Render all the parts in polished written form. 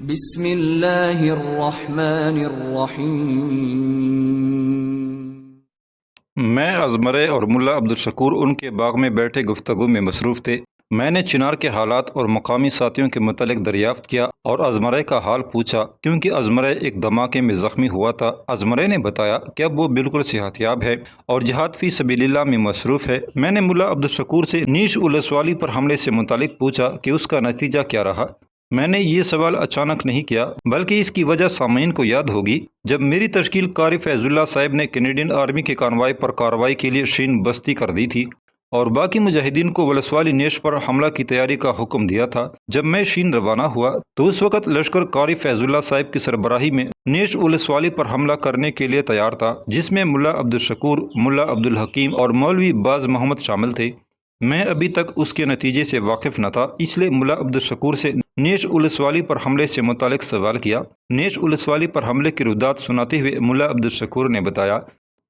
بسم اللہ الرحمن الرحیم۔ میں ازمرے اور ملا عبدالشکور ان کے باغ میں بیٹھے گفتگو میں مصروف تھے۔ میں نے چنار کے حالات اور مقامی ساتھیوں کے متعلق دریافت کیا اور ازمرے کا حال پوچھا، کیونکہ ازمرے ایک دھماکے میں زخمی ہوا تھا۔ ازمرے نے بتایا کہ اب وہ بالکل صحت یاب ہے اور جہاد فی سبیل اللہ میں مصروف ہے۔ میں نے ملا عبدالشکور سے نیش اولسوالی پر حملے سے متعلق پوچھا کہ اس کا نتیجہ کیا رہا۔ میں نے یہ سوال اچانک نہیں کیا، بلکہ اس کی وجہ سامعین کو یاد ہوگی۔ جب میری تشکیل قاری فیض اللہ صاحب نے کینیڈین آرمی کے کانوائی پر کارروائی کے لیے شین بستی کر دی تھی اور باقی مجاہدین کو ولسوالی نیش پر حملہ کی تیاری کا حکم دیا تھا، جب میں شین روانہ ہوا تو اس وقت لشکر قاری فیض اللہ صاحب کی سربراہی میں نیش ولسوالی پر حملہ کرنے کے لیے تیار تھا، جس میں ملا عبدالشکور، ملا عبدالحکیم اور مولوی باز محمد شامل تھے۔ میں ابھی تک اس کے نتیجے سے واقف نہ تھا، اس لیے ملا عبدالشکور سے نیش اولسوالی پر حملے سے متعلق سوال کیا۔ نیش اولسوالی پر حملے کی ردات سناتے ہوئے ملا عبدالشکور نے بتایا،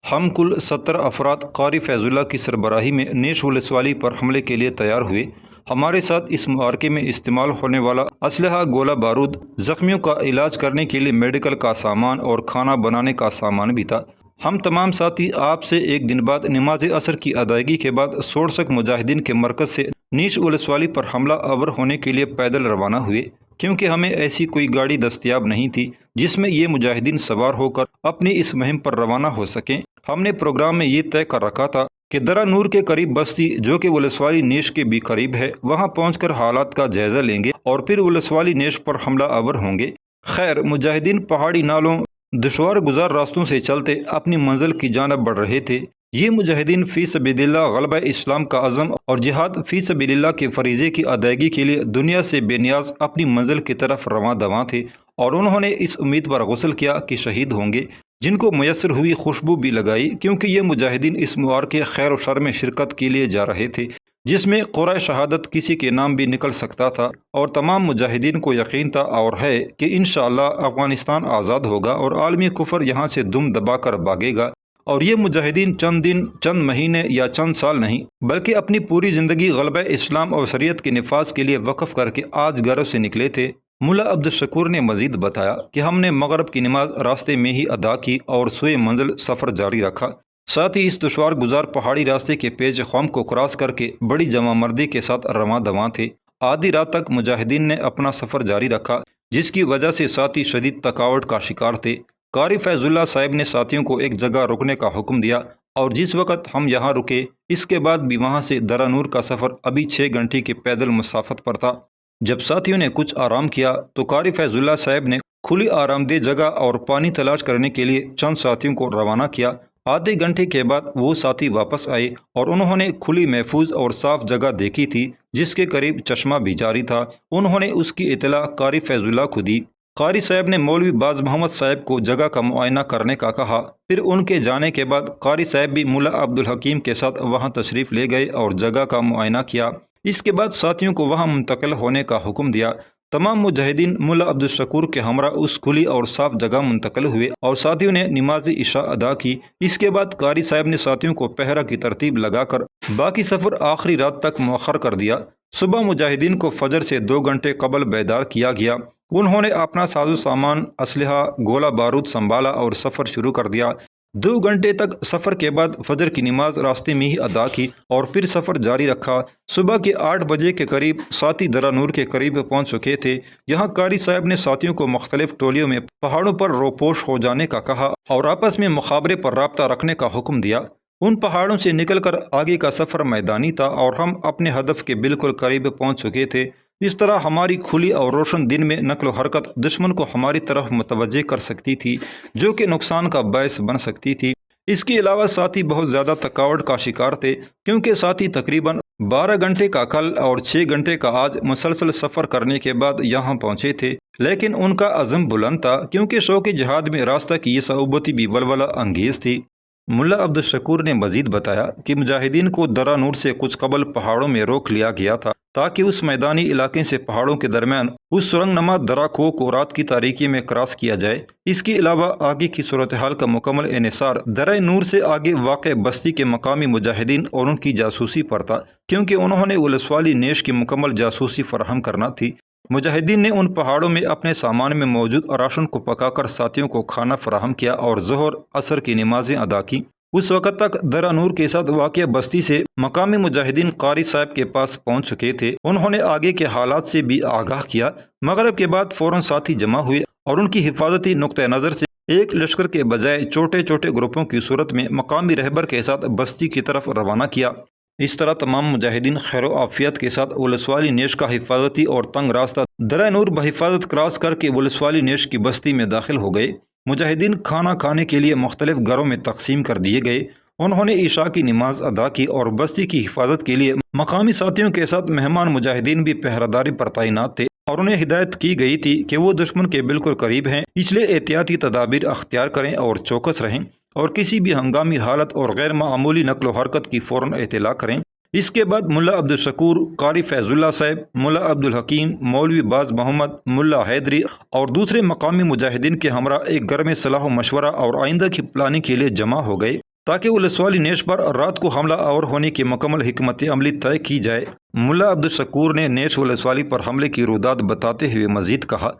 ہم کل 70 افراد قاری فیض اللہ کی سربراہی میں نیش اولسوالی پر حملے کے لیے تیار ہوئے۔ ہمارے ساتھ اس معرکے میں استعمال ہونے والا اسلحہ، گولہ بارود، زخمیوں کا علاج کرنے کے لیے میڈیکل کا سامان اور کھانا بنانے کا سامان بھی تھا۔ ہم تمام ساتھی آپ سے ایک دن بعد نماز عصر کی ادائیگی کے بعد سوڑسک مجاہدین کے مرکز سے نیش اولسوالی پر حملہ آور ہونے کے لیے پیدل روانہ ہوئے، کیونکہ ہمیں ایسی کوئی گاڑی دستیاب نہیں تھی جس میں یہ مجاہدین سوار ہو کر اپنی اس مہم پر روانہ ہو سکیں۔ ہم نے پروگرام میں یہ طے کر رکھا تھا کہ درہ نور کے قریب بستی، جو کہ ولسوالی نیش کے بھی قریب ہے، وہاں پہنچ کر حالات کا جائزہ لیں گے اور پھر ولسوالی نیش پر حملہ آور ہوں گے۔ خیر، مجاہدین پہاڑی نالوں، دشوار گزار راستوں سے چلتے اپنی منزل کی جانب بڑھ رہے تھے۔ یہ مجاہدین فی سبیل اللہ غلبہ اسلام کا عزم اور جہاد فی سبیل اللہ کے فریضے کی ادائیگی کے لیے دنیا سے بے نیاز اپنی منزل کی طرف رواں دواں تھے، اور انہوں نے اس امید پر غسل کیا کہ شہید ہوں گے، جن کو میسر ہوئی خوشبو بھی لگائی، کیونکہ یہ مجاہدین اس معرکے خیر و شر میں شرکت کے لیے جا رہے تھے، جس میں قرعہ شہادت کسی کے نام بھی نکل سکتا تھا، اور تمام مجاہدین کو یقین تھا اور ہے کہ انشاءاللہ افغانستان آزاد ہوگا اور عالمی کفر یہاں سے دم دبا کر بھاگے گا۔ اور یہ مجاہدین چند دن، چند مہینے یا چند سال نہیں، بلکہ اپنی پوری زندگی غلبہ اسلام اور شریعت کے نفاذ کے لیے وقف کر کے آج گھروں سے نکلے تھے۔ ملا عبدالشکور نے مزید بتایا کہ ہم نے مغرب کی نماز راستے میں ہی ادا کی اور سوئے منزل سفر جاری رکھا۔ ساتھ ہی اس دشوار گزار پہاڑی راستے کے پیچ خم کو کراس کر کے بڑی جمع مردی کے ساتھ رواں دواں تھے۔ آدھی رات تک مجاہدین نے اپنا سفر جاری رکھا، جس کی وجہ سے ساتھی شدید تھکاوٹ کا شکار تھے۔ قاری فیض اللہ صاحب نے ساتھیوں کو ایک جگہ رکنے کا حکم دیا، اور جس وقت ہم یہاں رکے، اس کے بعد بھی وہاں سے درہ نور کا سفر ابھی 6 گھنٹے کے پیدل مسافت پر تھا۔ جب ساتھیوں نے کچھ آرام کیا تو قاری فیض اللہ صاحب نے کھلی آرام دہ جگہ اور پانی تلاش کرنے کے لیے چند ساتھیوں کو روانہ کیا۔ آدھے گھنٹے کے بعد وہ ساتھی واپس آئے اور انہوں نے کھلی، محفوظ اور صاف جگہ دیکھی تھی، جس کے قریب چشمہ بھی جاری تھا۔ انہوں نے اس کی اطلاع قاری فیض اللہ کو دی۔ قاری صاحب نے مولوی باز محمد صاحب کو جگہ کا معائنہ کرنے کا کہا۔ پھر ان کے جانے کے بعد قاری صاحب بھی ملا عبدالحکیم کے ساتھ وہاں تشریف لے گئے اور جگہ کا معائنہ کیا۔ اس کے بعد ساتھیوں کو وہاں منتقل ہونے کا حکم دیا۔ تمام مجاہدین ملا عبدالشکور کے ہمراہ اس کھلی اور صاف جگہ منتقل ہوئے اور ساتھیوں نے نماز عشاء ادا کی۔ اس کے بعد قاری صاحب نے ساتھیوں کو پہرہ کی ترتیب لگا کر باقی سفر آخری رات تک مؤخر کر دیا۔ صبح مجاہدین کو فجر سے 2 گھنٹے قبل بیدار کیا گیا۔ انہوں نے اپنا ساز و سامان، اسلحہ، گولہ بارود سنبھالا اور سفر شروع کر دیا۔ 2 گھنٹے تک سفر کے بعد فجر کی نماز راستے میں ہی ادا کی اور پھر سفر جاری رکھا۔ صبح کے 8 بجے کے قریب ساتھی درہ نور کے قریب پہنچ چکے تھے۔ یہاں قاری صاحب نے ساتھیوں کو مختلف ٹولیوں میں پہاڑوں پر روپوش ہو جانے کا کہا اور آپس میں مخابرے پر رابطہ رکھنے کا حکم دیا۔ ان پہاڑوں سے نکل کر آگے کا سفر میدانی تھا اور ہم اپنے ہدف کے بالکل قریب پہنچ چکے تھے۔ اس طرح ہماری کھلی اور روشن دن میں نقل و حرکت دشمن کو ہماری طرف متوجہ کر سکتی تھی، جو کہ نقصان کا باعث بن سکتی تھی۔ اس کے علاوہ ساتھی بہت زیادہ تھکاوٹ کا شکار تھے، کیونکہ ساتھی تقریباً 12 گھنٹے کا کل اور 6 گھنٹے کا آج مسلسل سفر کرنے کے بعد یہاں پہنچے تھے، لیکن ان کا عزم بلند تھا، کیونکہ شوق جہاد میں راستہ کی یہ صعوبتی بھی ولولہ انگیز تھی۔ ملا عبدالشکور نے مزید بتایا کہ مجاہدین کو درہ نور سے کچھ قبل پہاڑوں میں روک لیا گیا تھا، تاکہ اس میدانی علاقے سے پہاڑوں کے درمیان اس سرنگ نما درہ کو رات کی تاریکی میں کراس کیا جائے۔ اس کے علاوہ آگے کی صورتحال کا مکمل انحصار درہ نور سے آگے واقع بستی کے مقامی مجاہدین اور ان کی جاسوسی پر تھا، کیونکہ انہوں نے ولسوالی نیش کی مکمل جاسوسی فراہم کرنا تھی۔ مجاہدین نے ان پہاڑوں میں اپنے سامان میں موجود راشن کو پکا کر ساتھیوں کو کھانا فراہم کیا اور ظہر عصر کی نمازیں ادا کی۔ اس وقت تک درہ نور کے ساتھ واقع بستی سے مقامی مجاہدین قاری صاحب کے پاس پہنچ چکے تھے۔ انہوں نے آگے کے حالات سے بھی آگاہ کیا۔ مغرب کے بعد فوراً ساتھی جمع ہوئے اور ان کی حفاظتی نقطہ نظر سے ایک لشکر کے بجائے چھوٹے چھوٹے گروپوں کی صورت میں مقامی رہبر کے ساتھ بستی کی طرف روانہ کیا۔ اس طرح تمام مجاہدین خیر و عافیت کے ساتھ ولسوالی نیش کا حفاظتی اور تنگ راستہ درہ نور بحفاظت کراس کر کے ولسوالی نیش کی بستی میں داخل ہو گئے۔ مجاہدین کھانا کھانے کے لیے مختلف گھروں میں تقسیم کر دیے گئے۔ انہوں نے عشاء کی نماز ادا کی اور بستی کی حفاظت کے لیے مقامی ساتھیوں کے ساتھ مہمان مجاہدین بھی پہراداری پر تعینات تھے اور انہیں ہدایت کی گئی تھی کہ وہ دشمن کے بالکل قریب ہیں، اس لیے احتیاطی تدابیر اختیار کریں اور چوکس رہیں اور کسی بھی ہنگامی حالت اور غیر معمولی نقل و حرکت کی فوراً اطلاع کریں۔ اس کے بعد ملا عبدالشکور، قاری فیض اللہ صاحب، ملا عبدالحکیم، مولوی باز محمد، ملا حیدری اور دوسرے مقامی مجاہدین کے ہمراہ ایک گھر میں صلاح و مشورہ اور آئندہ کی پلاننگ کے لیے جمع ہو گئے تاکہ ولسوالی نیش پر رات کو حملہ آور ہونے کی مکمل حکمت عملی طے کی جائے۔ ملا عبدالشکور نے نیش ولسوالی پر حملے کی رویداد بتاتے ہوئے مزید کہا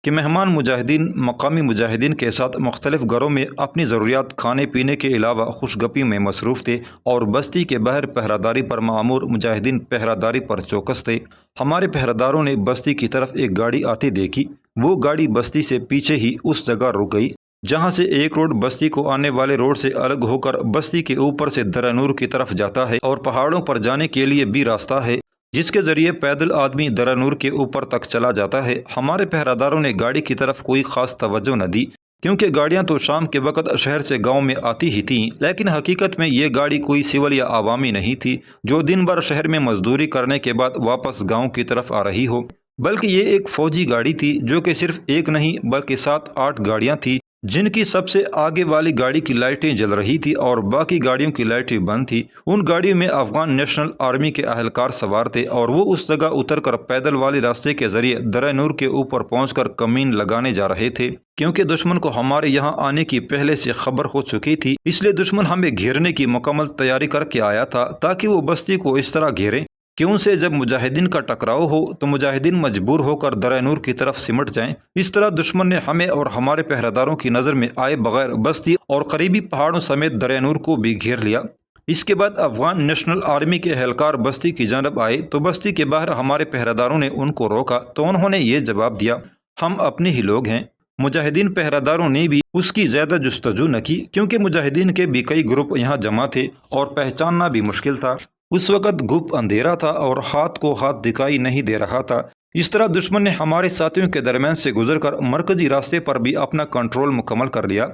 کہ مہمان مجاہدین مقامی مجاہدین کے ساتھ مختلف گھروں میں اپنی ضروریات کھانے پینے کے علاوہ خوش گپی میں مصروف تھے اور بستی کے باہر پہراداری پر معمور مجاہدین پہراداری پر چوکس تھے۔ ہمارے پہراداروں نے بستی کی طرف ایک گاڑی آتی دیکھی۔ وہ گاڑی بستی سے پیچھے ہی اس جگہ رک گئی جہاں سے ایک روڈ بستی کو آنے والے روڈ سے الگ ہو کر بستی کے اوپر سے درہ نور کی طرف جاتا ہے اور پہاڑوں پر جانے کے لیے بھی راستہ ہے جس کے ذریعے پیدل آدمی درہ نور کے اوپر تک چلا جاتا ہے۔ ہمارے پہراداروں نے گاڑی کی طرف کوئی خاص توجہ نہ دی کیونکہ گاڑیاں تو شام کے وقت شہر سے گاؤں میں آتی ہی تھیں، لیکن حقیقت میں یہ گاڑی کوئی سول یا عوامی نہیں تھی جو دن بھر شہر میں مزدوری کرنے کے بعد واپس گاؤں کی طرف آ رہی ہو، بلکہ یہ ایک فوجی گاڑی تھی جو کہ صرف ایک نہیں بلکہ 7-8 گاڑیاں تھیں جن کی سب سے آگے والی گاڑی کی لائٹیں جل رہی تھی اور باقی گاڑیوں کی لائٹیں بند تھی۔ ان گاڑیوں میں افغان نیشنل آرمی کے اہلکار سوار تھے اور وہ اس جگہ اتر کر پیدل والے راستے کے ذریعے درہ نور کے اوپر پہنچ کر کمین لگانے جا رہے تھے۔ کیونکہ دشمن کو ہمارے یہاں آنے کی پہلے سے خبر ہو چکی تھی، اس لیے دشمن ہمیں گھیرنے کی مکمل تیاری کر کے آیا تھا تاکہ وہ بستی کو اس طرح گھیرے کہ ان سے جب مجاہدین کا ٹکراؤ ہو تو مجاہدین مجبور ہو کر درہ نور کی طرف سمٹ جائیں۔ اس طرح دشمن نے ہمیں اور ہمارے پہراداروں کی نظر میں آئے بغیر بستی اور قریبی پہاڑوں سمیت درہ نور کو بھی گھیر لیا۔ اس کے بعد افغان نیشنل آرمی کے اہلکار بستی کی جانب آئے تو بستی کے باہر ہمارے پہراداروں نے ان کو روکا تو انہوں نے یہ جواب دیا، ہم اپنے ہی لوگ ہیں۔ مجاہدین پہراداروں نے بھی اس کی زیادہ جستجو نہ کی کیونکہ مجاہدین کے بھی کئی گروپ یہاں جمع تھے اور پہچاننا بھی مشکل تھا۔ اس وقت گپ اندھیرا تھا اور ہاتھ کو ہاتھ دکھائی نہیں دے رہا تھا۔ اس طرح دشمن نے ہمارے ساتھیوں کے درمیان سے گزر کر مرکزی راستے پر بھی اپنا کنٹرول مکمل کر لیا۔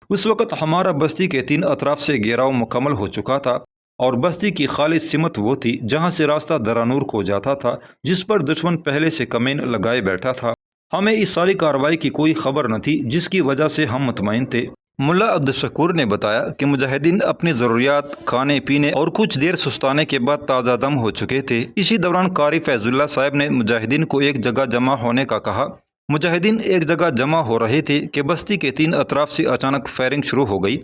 اس وقت ہمارا بستی کے 3 اطراف سے گھیراؤ مکمل ہو چکا تھا اور بستی کی خالص سمت وہ تھی جہاں سے راستہ درہ نور کو جاتا تھا جس پر دشمن پہلے سے کمین لگائے بیٹھا تھا۔ ہمیں اس ساری کارروائی کی کوئی خبر نہ تھی جس کی وجہ سے ہم مطمئن تھے۔ ملا عبدالشکور نے بتایا کہ مجاہدین اپنی ضروریات کھانے پینے اور کچھ دیر سستانے کے بعد تازہ دم ہو چکے تھے۔ اسی دوران قاری فیض اللہ صاحب نے مجاہدین کو ایک جگہ جمع ہونے کا کہا۔ مجاہدین ایک جگہ جمع ہو رہے تھے کہ بستی کے 3 اطراف سے اچانک فائرنگ شروع ہو گئی۔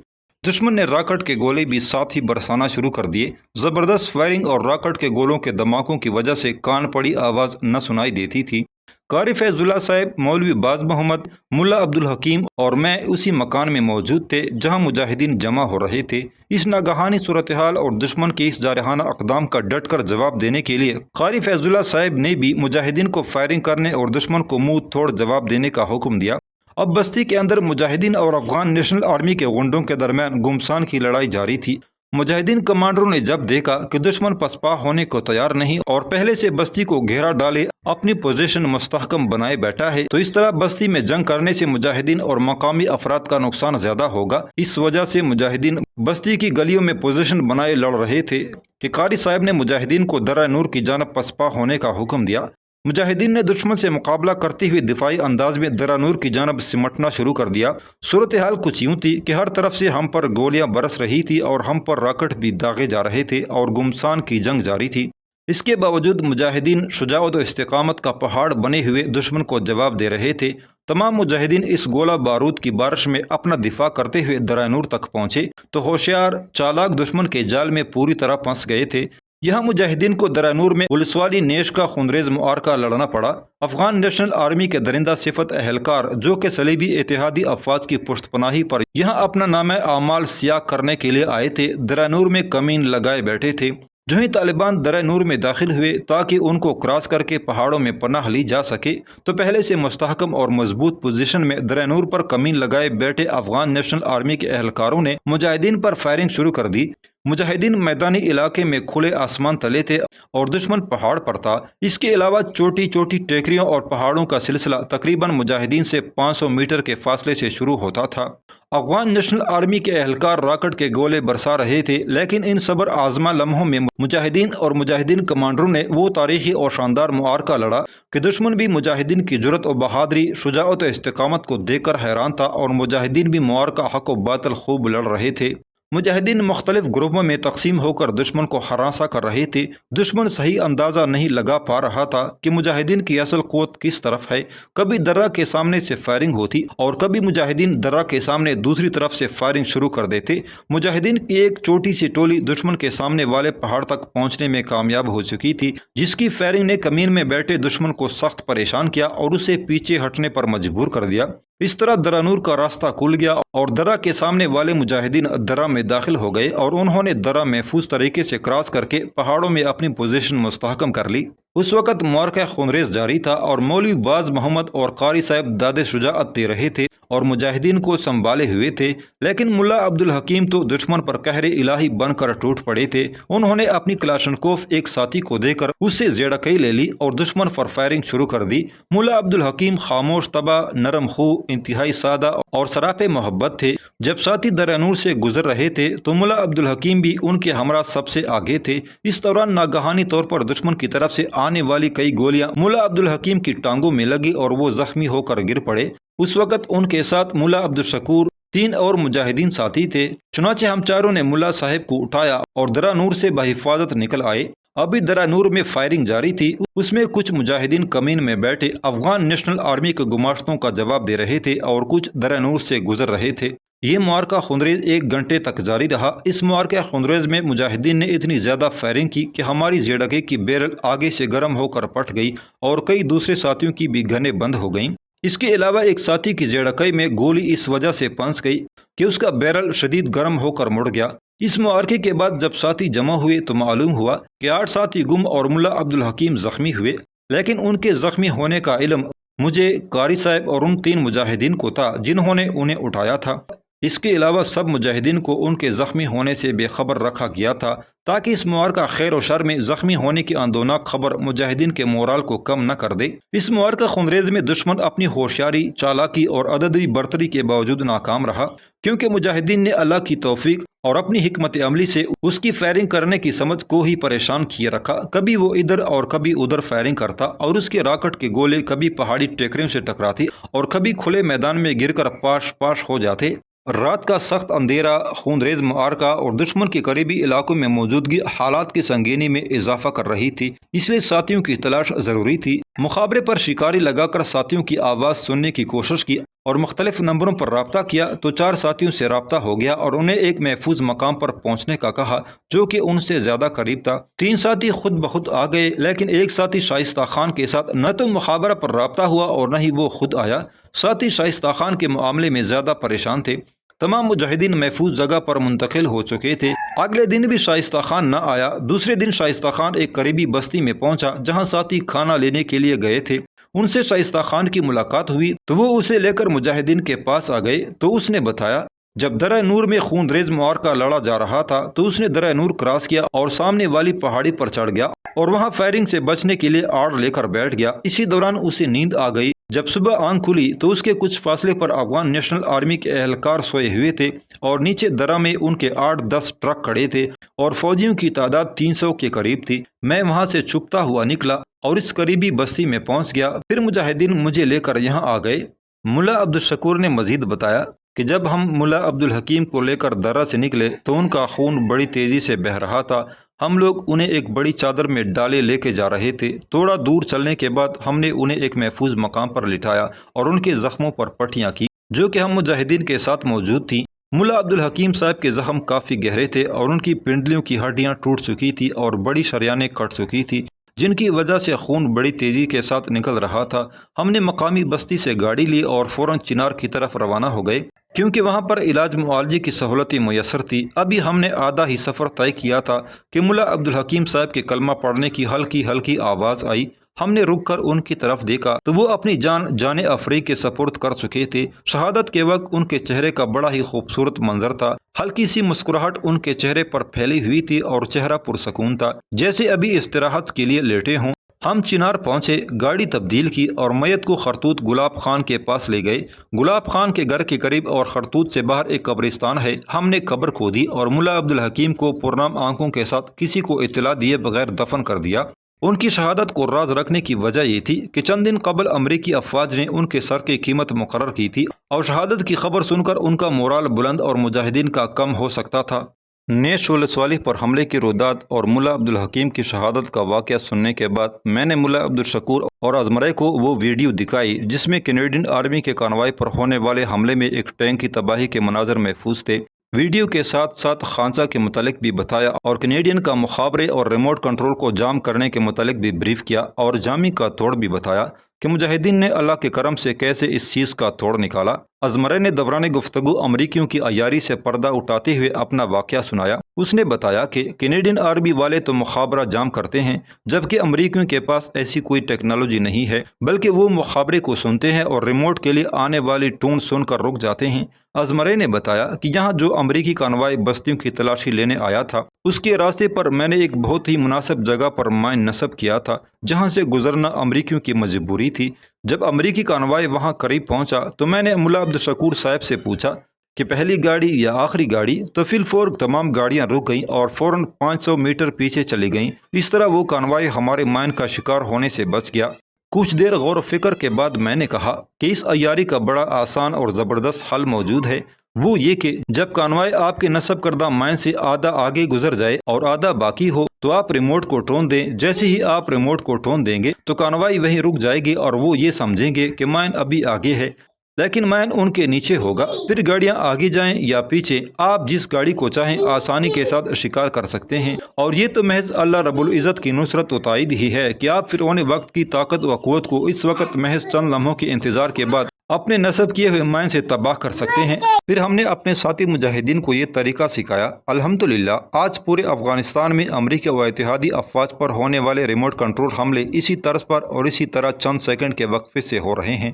دشمن نے راکٹ کے گولے بھی ساتھ ہی برسانا شروع کر دیے۔ زبردست فائرنگ اور راکٹ کے گولوں کے دھماکوں کی وجہ سے کان پڑی آواز نہ سنائی دیتی تھی۔ قاری فیض اللہ صاحب، مولوی باز محمد، ملا عبدالحکیم اور میں اسی مکان میں موجود تھے جہاں مجاہدین جمع ہو رہے تھے۔ اس ناگہانی صورتحال اور دشمن کے اس جارحانہ اقدام کا ڈٹ کر جواب دینے کے لیے قاری فیض اللہ صاحب نے بھی مجاہدین کو فائرنگ کرنے اور دشمن کو منہ توڑ جواب دینے کا حکم دیا۔ اب بستی کے اندر مجاہدین اور افغان نیشنل آرمی کے غنڈوں کے درمیان گمسان کی لڑائی جاری تھی۔ مجاہدین کمانڈروں نے جب دیکھا کہ دشمن پسپا ہونے کو تیار نہیں اور پہلے سے بستی کو گھیرا ڈالے اپنی پوزیشن مستحکم بنائے بیٹھا ہے تو اس طرح بستی میں جنگ کرنے سے مجاہدین اور مقامی افراد کا نقصان زیادہ ہوگا۔ اس وجہ سے مجاہدین بستی کی گلیوں میں پوزیشن بنائے لڑ رہے تھے کہ قاری صاحب نے مجاہدین کو درہ نور کی جانب پسپا ہونے کا حکم دیا۔ مجاہدین نے دشمن سے مقابلہ کرتے ہوئے دفاعی انداز میں درہ نور کی جانب سمٹنا شروع کر دیا۔ صورتحال کچھ یوں تھی کہ ہر طرف سے ہم پر گولیاں برس رہی تھی اور ہم پر راکٹ بھی داغے جا رہے تھے اور گمسان کی جنگ جاری تھی۔ اس کے باوجود مجاہدین شجاعت و استقامت کا پہاڑ بنے ہوئے دشمن کو جواب دے رہے تھے۔ تمام مجاہدین اس گولہ بارود کی بارش میں اپنا دفاع کرتے ہوئے درہ نور تک پہنچے تو ہوشیار چالاک دشمن کے جال میں پوری طرح پھنس گئے تھے۔ یہاں مجاہدین کو درانور میں پولیس والی نیش کا خونریز معرکہ لڑنا پڑا۔ افغان نیشنل آرمی کے درندہ صفت اہلکار جو کہ صلیبی اتحادی افواج کی پشت پناہی پر یہاں اپنا نام اعمال سیاہ کرنے کے لیے آئے تھے، درانور میں کمین لگائے بیٹھے تھے۔ جو ہی طالبان درانور میں داخل ہوئے تاکہ ان کو کراس کر کے پہاڑوں میں پناہ لی جا سکے، تو پہلے سے مستحکم اور مضبوط پوزیشن میں درانور پر کمین لگائے بیٹھے افغان نیشنل آرمی کے اہلکاروں نے مجاہدین پر فائرنگ شروع کر دی۔ مجاہدین میدانی علاقے میں کھلے آسمان تلے تھے اور دشمن پہاڑ پر تھا۔ اس کے علاوہ چھوٹی چھوٹی ٹیکریوں اور پہاڑوں کا سلسلہ تقریباً مجاہدین سے 500 میٹر کے فاصلے سے شروع ہوتا تھا۔ افغان نیشنل آرمی کے اہلکار راکٹ کے گولے برسا رہے تھے، لیکن ان صبر آزما لمحوں میں مجاہدین اور مجاہدین کمانڈروں نے وہ تاریخی اور شاندار معرکہ لڑا کہ دشمن بھی مجاہدین کی جرأت و بہادری، شجاعت و استقامت کو دیکھ کر حیران تھا، اور مجاہدین بھی معرکہ حق و باطل خوب لڑ رہے تھے۔ مجاہدین مختلف گروپوں میں تقسیم ہو کر دشمن کو ہراساں کر رہے تھے۔ دشمن صحیح اندازہ نہیں لگا پا رہا تھا کہ مجاہدین کی اصل قوت کس طرف ہے۔ کبھی درہ کے سامنے سے فائرنگ ہوتی اور کبھی مجاہدین درہ کے سامنے دوسری طرف سے فائرنگ شروع کر دیتے۔ مجاہدین کی ایک چھوٹی سی ٹولی دشمن کے سامنے والے پہاڑ تک پہنچنے میں کامیاب ہو چکی تھی، جس کی فائرنگ نے کمین میں بیٹھے دشمن کو سخت پریشان کیا اور اسے پیچھے ہٹنے پر مجبور کر دیا۔ اس طرح درانور کا راستہ کھل گیا اور درہ کے سامنے والے مجاہدین درہ میں داخل ہو گئے اور انہوں نے درہ محفوظ طریقے سے کراس کر کے پہاڑوں میں اپنی پوزیشن مستحکم کر لی۔ اس وقت معرکہ خونریز جاری تھا اور مولوی باز محمد اور قاری صاحب داد شجاعت دے رہے تھے اور مجاہدین کو سنبھالے ہوئے تھے، لیکن ملا عبدالحکیم تو دشمن پر قہر الہی بن کر ٹوٹ پڑے تھے۔ انہوں نے اپنی کلاشنکوف ایک ساتھی کو دے کر اس سے زیڑکئی لے لی اور دشمن پر فائرنگ شروع کر دی۔ ملا عبدالحکیم خاموش طبع، نرم خو، انتہائی سادہ اور سراپے محبت تھے۔ جب ساتھی درانور سے گزر رہے تھے تو ملا عبدالحکیم بھی ان کے ہمراہ سب سے آگے تھے۔ اس دوران ناگہانی طور پر دشمن کی طرف سے آنے والی کئی گولیاں ملا عبدالحکیم کی ٹانگوں میں لگی اور وہ زخمی ہو کر گر پڑے۔ اس وقت ان کے ساتھ ملا عبدالشکور، 3 اور مجاہدین ساتھی تھے۔ چنانچہ ہم چاروں نے ملا صاحب کو اٹھایا اور درانور سے بحفاظت نکل آئے۔ ابھی درانور میں فائرنگ جاری تھی، اس میں کچھ مجاہدین کمین میں بیٹھے افغان نیشنل آرمی کے گماشتوں کا جواب دے رہے تھے اور کچھ درانور سے گزر رہے تھے۔ یہ معرکہ خونریز 1 گھنٹے تک جاری رہا۔ اس معرکہ خونریز میں مجاہدین نے اتنی زیادہ فائرنگ کی کہ ہماری زیڑکے کی بیرل آگے سے گرم ہو کر پھٹ گئی اور کئی دوسرے ساتھیوں کی بھی گنیں بند ہو گئیں۔ اس کے علاوہ ایک ساتھی کی زیڑکئی میں گولی اس وجہ سے پھنس گئی کہ اس کا بیرل شدید گرم ہو کر مڑ گیا۔ اس معرکے کے بعد جب ساتھی جمع ہوئے تو معلوم ہوا کہ 8 ساتھی گم اور ملا عبدالحکیم زخمی ہوئے، لیکن ان کے زخمی ہونے کا علم مجھے، قاری صاحب اور ان 3 مجاہدین کو تھا جنہوں نے انہیں اٹھایا تھا۔ اس کے علاوہ سب مجاہدین کو ان کے زخمی ہونے سے بے خبر رکھا گیا تھا تاکہ اس معرکہ خیر و شر میں زخمی ہونے کی اندوناک خبر مجاہدین کے مورال کو کم نہ کر دے۔ اس معرکہ خونریز میں دشمن اپنی ہوشیاری، چالاکی اور عددی برتری کے باوجود ناکام رہا، کیونکہ مجاہدین نے اللہ کی توفیق اور اپنی حکمت عملی سے اس کی فائرنگ کرنے کی سمجھ کو ہی پریشان کیے رکھا۔ کبھی وہ ادھر اور کبھی ادھر فائرنگ کرتا اور اس کے راکٹ کے گولے کبھی پہاڑی ٹیکریوں سے ٹکراتی اور کبھی کھلے میدان میں گر کر پاش پاش ہو جاتے۔ رات کا سخت اندھیرا، خونریز معرکہ اور دشمن کے قریبی علاقوں میں موجودگی حالات کی سنگینی میں اضافہ کر رہی تھی، اس لیے ساتھیوں کی تلاش ضروری تھی۔ مخابرے پر شکاری لگا کر ساتھیوں کی آواز سننے کی کوشش کی اور مختلف نمبروں پر رابطہ کیا تو 4 ساتھیوں سے رابطہ ہو گیا اور انہیں ایک محفوظ مقام پر پہنچنے کا کہا جو کہ ان سے زیادہ قریب تھا۔ 3 ساتھی خود بخود آ گئے، لیکن ایک ساتھی شائستہ خان کے ساتھ نہ تو مخابرہ پر رابطہ ہوا اور نہ ہی وہ خود آیا۔ ساتھی شائستہ خان کے معاملے میں زیادہ پریشان تھے۔ تمام مجاہدین محفوظ جگہ پر منتقل ہو چکے تھے۔ اگلے دن بھی شائستہ خان نہ آیا۔ دوسرے دن شائستہ خان ایک قریبی بستی میں پہنچا جہاں ساتھی کھانا لینے کے لیے گئے تھے۔ ان سے شائستہ خان کی ملاقات ہوئی تو وہ اسے لے کر مجاہدین کے پاس آ گئے تو اس نے بتایا جب درہ نور میں خونریز معرکہ لڑا جا رہا تھا تو اس نے درہ نور کراس کیا اور سامنے والی پہاڑی پر چڑھ گیا اور وہاں فائرنگ سے بچنے کے لیے آڑ لے کر بیٹھ گیا۔ اسی دوران اسے نیند آ گئی۔ جب صبح آنکھ کھلی تو اس کے کچھ فاصلے پر افغان نیشنل آرمی کے اہلکار سوئے ہوئے تھے اور نیچے درہ میں ان کے 8-10 ٹرک کھڑے تھے اور فوجیوں کی تعداد 300 کے قریب تھی۔ میں وہاں سے چھپتا ہوا نکلا اور اس قریبی بستی میں پہنچ گیا۔ پھر مجاہدین مجھے لے کر یہاں آ گئے۔ ملا عبدالشکور نے مزید بتایا کہ جب ہم ملا عبدالحکیم کو لے کر درہ سے نکلے تو ان کا خون بڑی تیزی سے بہہ رہا تھا۔ ہم لوگ انہیں ایک بڑی چادر میں ڈالے لے کے جا رہے تھے۔ تھوڑا دور چلنے کے بعد ہم نے انہیں ایک محفوظ مقام پر لٹایا اور ان کے زخموں پر پٹیاں کی جو کہ ہم مجاہدین کے ساتھ موجود تھیں۔ ملا عبدالحکیم صاحب کے زخم کافی گہرے تھے اور ان کی پنڈلیوں کی ہڈیاں ٹوٹ چکی تھی اور بڑی شریانیں کٹ چکی تھی، جن کی وجہ سے خون بڑی تیزی کے ساتھ نکل رہا تھا۔ ہم نے مقامی بستی سے گاڑی لی اور فوراً چنار کی طرف روانہ ہو گئے، کیونکہ وہاں پر علاج معالجے کی سہولتیں میسر تھی۔ ابھی ہم نے آدھا ہی سفر طے کیا تھا کہ ملا عبدالحکیم صاحب کے کلمہ پڑھنے کی ہلکی ہلکی آواز آئی۔ ہم نے رک کر ان کی طرف دیکھا تو وہ اپنی جان افریق کے سپرد کر چکے تھے۔ شہادت کے وقت ان کے چہرے کا بڑا ہی خوبصورت منظر تھا، ہلکی سی مسکراہٹ ان کے چہرے پر پھیلی ہوئی تھی اور چہرہ پرسکون تھا، جیسے ابھی استراحت کے لیے لیٹے ہوں۔ ہم چنار پہنچے، گاڑی تبدیل کی اور میت کو خرطوط گلاب خان کے پاس لے گئے۔ گلاب خان کے گھر کے قریب اور خرطوط سے باہر ایک قبرستان ہے۔ ہم نے قبر کھودی اور ملا عبدالحکیم کو پرنام آنکھوں کے ساتھ کسی کو اطلاع دیے بغیر دفن کر دیا۔ ان کی شہادت کو راز رکھنے کی وجہ یہ تھی کہ چند دن قبل امریکی افواج نے ان کے سر کی قیمت مقرر کی تھی اور شہادت کی خبر سن کر ان کا مورال بلند اور مجاہدین کا کم ہو سکتا تھا۔ نئے شعلہ صالح پر حملے کی روداد اور ملا عبدالحکیم کی شہادت کا واقعہ سننے کے بعد میں نے ملا عبدالشکور اور ازمرے کو وہ ویڈیو دکھائی جس میں کینیڈین آرمی کے کانوائی پر ہونے والے حملے میں ایک ٹینک کی تباہی کے مناظر محفوظ تھے۔ ویڈیو کے ساتھ ساتھ خانسا کے متعلق بھی بتایا اور کینیڈین کا مخابرے اور ریموٹ کنٹرول کو جام کرنے کے متعلق بھی بریف کیا اور جامی کا توڑ بھی بتایا کہ مجاہدین نے اللہ کے کرم سے کیسے اس چیز کا توڑ نکالا۔ ازمرے نے دوران گفتگو امریکیوں کی عیاری سے پردہ اٹھاتے ہوئے اپنا واقعہ سنایا۔ اس نے بتایا کہ کینیڈین آرمی والے تو مخابرہ جام کرتے ہیں، جبکہ امریکیوں کے پاس ایسی کوئی ٹیکنالوجی نہیں ہے، بلکہ وہ مخابرے کو سنتے ہیں اور ریموٹ کے لیے آنے والی ٹون سن کر رک جاتے ہیں۔ ازمرے نے بتایا کہ یہاں جو امریکی کانوائی بستیوں کی تلاشی لینے آیا تھا، اس کے راستے پر میں نے ایک بہت ہی مناسب جگہ پر مائن نصب کیا تھا جہاں سے گزرنا امریکیوں کی مجبوری تھی۔ جب امریکی کانوائی وہاں قریب پہنچا تو میں نے ملا عبدالشکور صاحب سے پوچھا کہ پہلی گاڑی یا آخری گاڑی، تو فی الفور تمام گاڑیاں رک گئیں اور فوراً 500 میٹر پیچھے چلی گئیں۔ اس طرح وہ کانوائی ہمارے مائن کا شکار ہونے سے بچ گیا۔ کچھ دیر غور و فکر کے بعد میں نے کہا کہ اس عیاری کا بڑا آسان اور زبردست حل موجود ہے، وہ یہ کہ جب کانوائی آپ کے نصب کردہ مائن سے آدھا آگے گزر جائے اور آدھا باقی ہو تو آپ ریموٹ کو ٹون دیں۔ جیسے ہی آپ ریموٹ کو ٹون دیں گے تو کانوائی وہیں رک جائے گی اور وہ یہ سمجھیں گے کہ مائن ابھی آگے ہے، لیکن مائن ان کے نیچے ہوگا۔ پھر گاڑیاں آگے جائیں یا پیچھے، آپ جس گاڑی کو چاہیں آسانی کے ساتھ شکار کر سکتے ہیں، اور یہ تو محض اللہ رب العزت کی نصرت و تائید ہی ہے کہ آپ فرعون وقت کی طاقت و قوت کو اس وقت محض چند لمحوں کے انتظار کے بعد اپنے نصب کیے ہوئے مائن سے تباہ کر سکتے ہیں۔ پھر ہم نے اپنے ساتھی مجاہدین کو یہ طریقہ سکھایا۔ الحمدللہ آج پورے افغانستان میں امریکہ و اتحادی افواج پر ہونے والے ریموٹ کنٹرول حملے اسی طرز پر اور اسی طرح چند سیکنڈ کے وقفے سے ہو رہے ہیں۔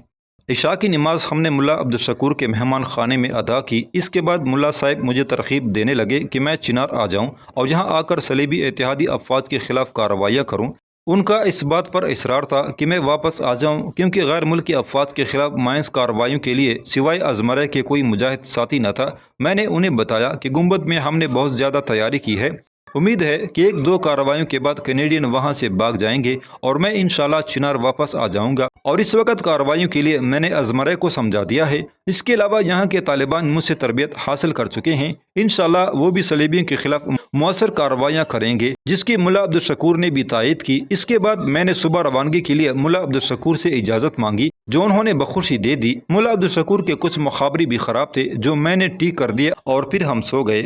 عشاء کی نماز ہم نے ملا عبدالشکور کے مہمان خانے میں ادا کی۔ اس کے بعد ملا صاحب مجھے ترغیب دینے لگے کہ میں چنار آ جاؤں اور یہاں آ کر صلیبی اتحادی افواج کے خلاف کارروائیاں کروں۔ ان کا اس بات پر اصرار تھا کہ میں واپس آ جاؤں، کیونکہ غیر ملکی افواج کے خلاف مائنس کارروائیوں کے لیے سوائے ازمرے کے کوئی مجاہد ساتھی نہ تھا۔ میں نے انہیں بتایا کہ گنبد میں ہم نے بہت زیادہ تیاری کی ہے، امید ہے کہ ایک دو کارروائیوں کے بعد کینیڈین وہاں سے بھاگ جائیں گے اور میں انشاءاللہ چنار واپس آ جاؤں گا، اور اس وقت کارروائیوں کے لیے میں نے ازمرے کو سمجھا دیا ہے۔ اس کے علاوہ یہاں کے طالبان مجھ سے تربیت حاصل کر چکے ہیں، انشاءاللہ وہ بھی صلیبیوں کے خلاف مؤثر کارروائیاں کریں گے، جس کی ملا عبدالشکور نے بھی تائید کی۔ اس کے بعد میں نے صبح روانگی کے لیے ملا عبدالشکور سے اجازت مانگی، جو انہوں نے بخوشی دے دی۔ ملا عبدالشکور کے کچھ مخابری بھی خراب تھے جو میں نے ٹھیک کر دیے اور پھر ہم سو گئے۔